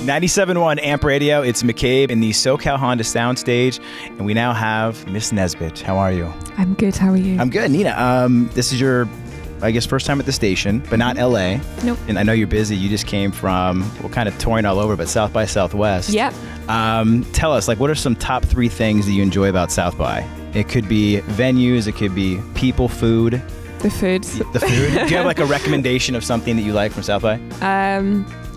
97.1 Amp Radio. It's McCabe in the SoCal Honda Sound Stage, and we now have Miss Nesbitt. How are you? I'm good. How are you? I'm good. Nina, this is your, I guess, first time at the station, but not LA. Nope. And I know you're busy. You just came from, well, kind of touring all over, but South by Southwest. Yep. Tell us, like, what are some top 3 things that you enjoy about South by? It could be venues, it could be people, food. The food. The food? Do you have like a recommendation of something that you like from South by?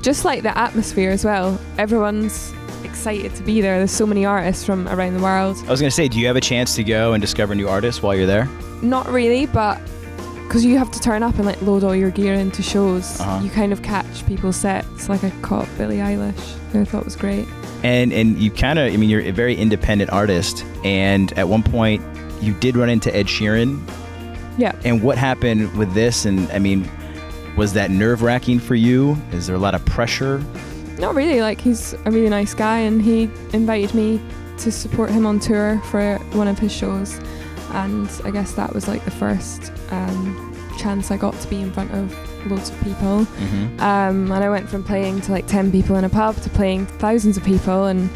Just like the atmosphere as well. Everyone's excited to be there. There's so many artists from around the world. I was going to say, do you have a chance to go and discover new artists while you're there? Not really, but because you have to turn up and like load all your gear into shows, you kind of catch people's sets. Like I caught Billie Eilish, who I thought was great. And you kind of, I mean, you're a very independent artist, and at one point you did run into Ed Sheeran. Yeah. And what happened with this? And I mean, was that nerve-wracking for you? Is there a lot of pressure? Not really. Like, he's a really nice guy, and he invited me to support him on tour for one of his shows. And I guess that was like the first chance I got to be in front of loads of people. And I went from playing to like 10 people in a pub to playing thousands of people, and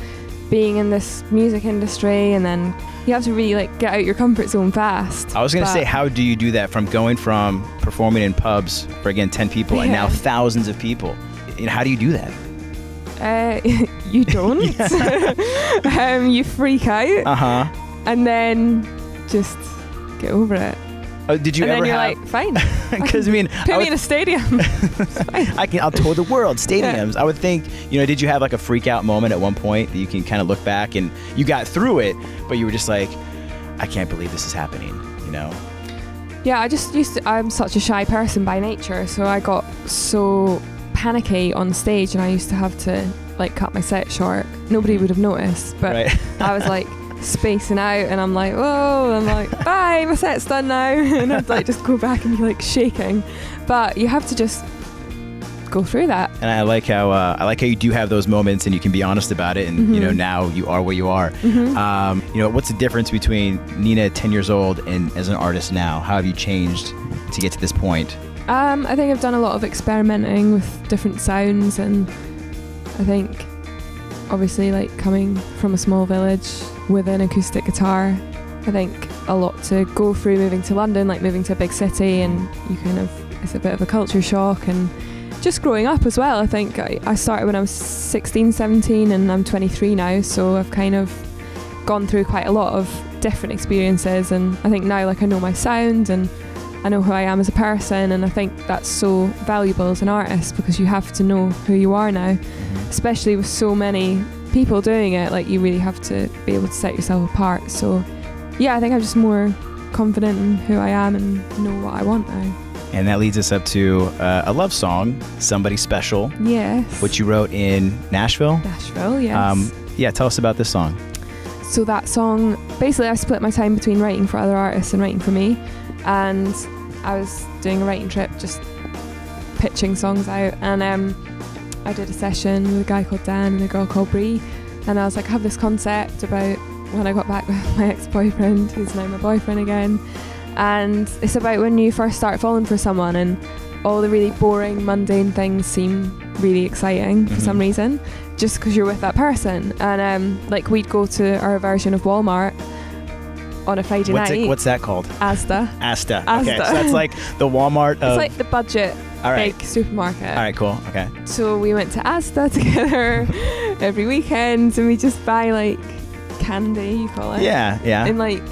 being in this music industry, and then you have to really like get out your comfort zone fast. I was going to say, how do you do that from going from performing in pubs for, again, 10 people and now thousands of people? And how do you do that? You don't. You freak out. And then just get over it. Did you and ever then you're have... like, fine. Because I mean, put me in a stadium. I'll tour the world, stadiums. Yeah. I would think, you know, did you have like a freak out moment at one point that you can kind of look back and you got through it, but you were just like, I can't believe this is happening, you know? Yeah, I just I'm such a shy person by nature, so I got so panicky on stage, and I used to have to like cut my set short. Nobody would have noticed, but I was like spacing out, and I'm like, whoa, I'm like, bye, my set's done now. And I'd like just go back and be like shaking. But you have to just go through that. And I like how you do have those moments and you can be honest about it, and you know, now you are where you are. You know, what's the difference between Nina at 10 years old and as an artist now? How have you changed to get to this point? I think I've done a lot of experimenting with different sounds, and I think obviously like coming from a small village with an acoustic guitar, I think a lot to go through moving to London, like moving to a big city, and you kind of, it's a bit of a culture shock, and just growing up as well. I think I started when I was 16, 17, and I'm 23 now, so I've kind of gone through quite a lot of different experiences, and I think now like I know my sound and I know who I am as a person, and I think that's so valuable as an artist, because you have to know who you are now, especially with so many people doing it. Like, you really have to be able to set yourself apart. So yeah, I think I'm just more confident in who I am and know what I want now. And that leads us up to a love song, Somebody Special. Yes. Which you wrote in Nashville? Nashville, yes. Yeah, tell us about this song. So that song, basically I split my time between writing for other artists and writing for me. And I was doing a writing trip, just pitching songs out. And I did a session with a guy called Dan and a girl called Bree. And I was like, I have this concept about when I got back with my ex-boyfriend, who's now my boyfriend again. And it's about when you first start falling for someone and all the really boring, mundane things seem really exciting for some reason, just because you're with that person. And like, we'd go to our version of Walmart on a Friday night. What's that called? Asda. Asda. Okay, so that's like the Walmart of... It's like the budget big supermarket. All right, cool. Okay. So we went to Asda together every weekend, and we just buy like candy, you call it. Yeah, yeah. And like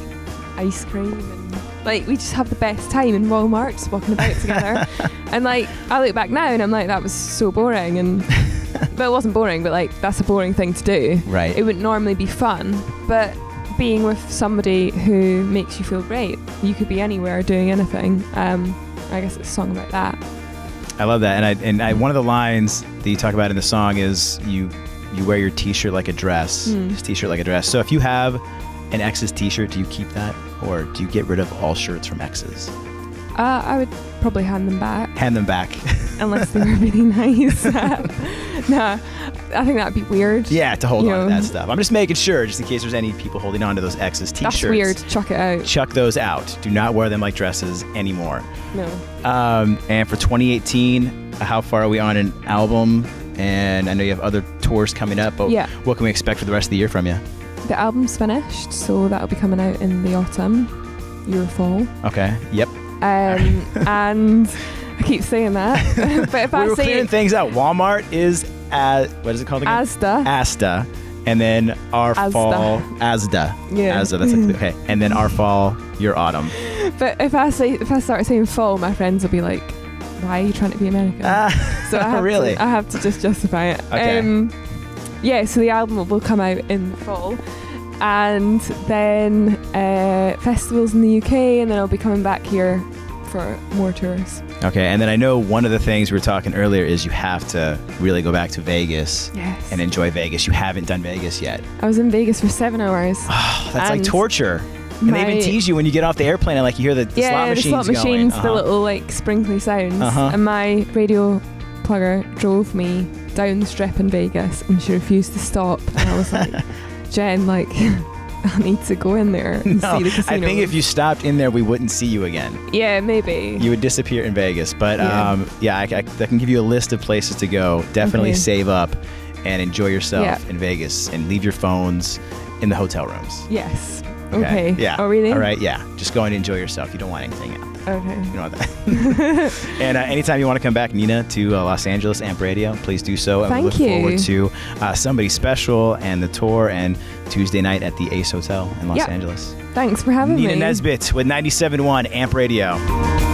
ice cream, and like we just have the best time in Walmart, just walking about together. And like, I look back now and I'm like, that was so boring. And but it wasn't boring, but like, that's a boring thing to do. Right. It wouldn't normally be fun, but being with somebody who makes you feel great, you could be anywhere doing anything. I guess it's a song about that. I love that. And I one of the lines that you talk about in the song is you wear your t-shirt like a dress. Just t-shirt like a dress. So if you have an ex's t-shirt, do you keep that, or do you get rid of all shirts from exes? I would probably hand them back. Hand them back. Unless they were really nice. No, I think that'd be weird. Yeah, to hold on to that stuff. I'm just making sure, just in case there's any people holding on to those ex's t-shirts. That's weird. Chuck it out. Chuck those out. Do not wear them like dresses anymore. No. And for 2018, how far are we on an album? And I know you have other tours coming up, but Yeah. what can we expect for the rest of the year from you? The album's finished, so that'll be coming out in the autumn, your fall. Okay. Yep. And I keep saying that, but if We I were say clearing things out. Walmart is what is it called again? Asda. And then our Asda. fall, Asda. Yeah. Asda, that's okay. And then our fall, your autumn. But if I start saying fall, my friends will be like, "Why are you trying to be American?" So I have really? I have to just justify it. Okay. Yeah. So the album will come out in the fall, and then festivals in the UK, and then I'll be coming back here for more tours. Okay, and then I know one of the things we were talking earlier is you have to really go back to Vegas Yes. and enjoy Vegas. You haven't done Vegas yet. I was in Vegas for 7 hours. Oh, that's like And torture. And they even tease you when you get off the airplane and like you hear the slot machines the slot going. machines, the little like sprinkly sounds. And my radio plugger drove me down the strip in Vegas, and she refused to stop. And I was like, Jen, like, I need to go in there and see the casino. I think if you stopped in there, we wouldn't see you again. Yeah, maybe. You would disappear in Vegas. But I can give you a list of places to go. Definitely save up and enjoy yourself in Vegas, and leave your phones in the hotel rooms. Yes. Okay. Yeah. Oh, really? All right. Yeah. Just go and enjoy yourself. You don't want anything out there. Okay. You know that. And anytime you want to come back, Nina, to Los Angeles Amp Radio, please do so. And we look forward to Somebody Special and the tour, and Tuesday night at the Ace Hotel in Los Angeles. Thanks for having me. Nina Nesbitt with 97.1 Amp Radio.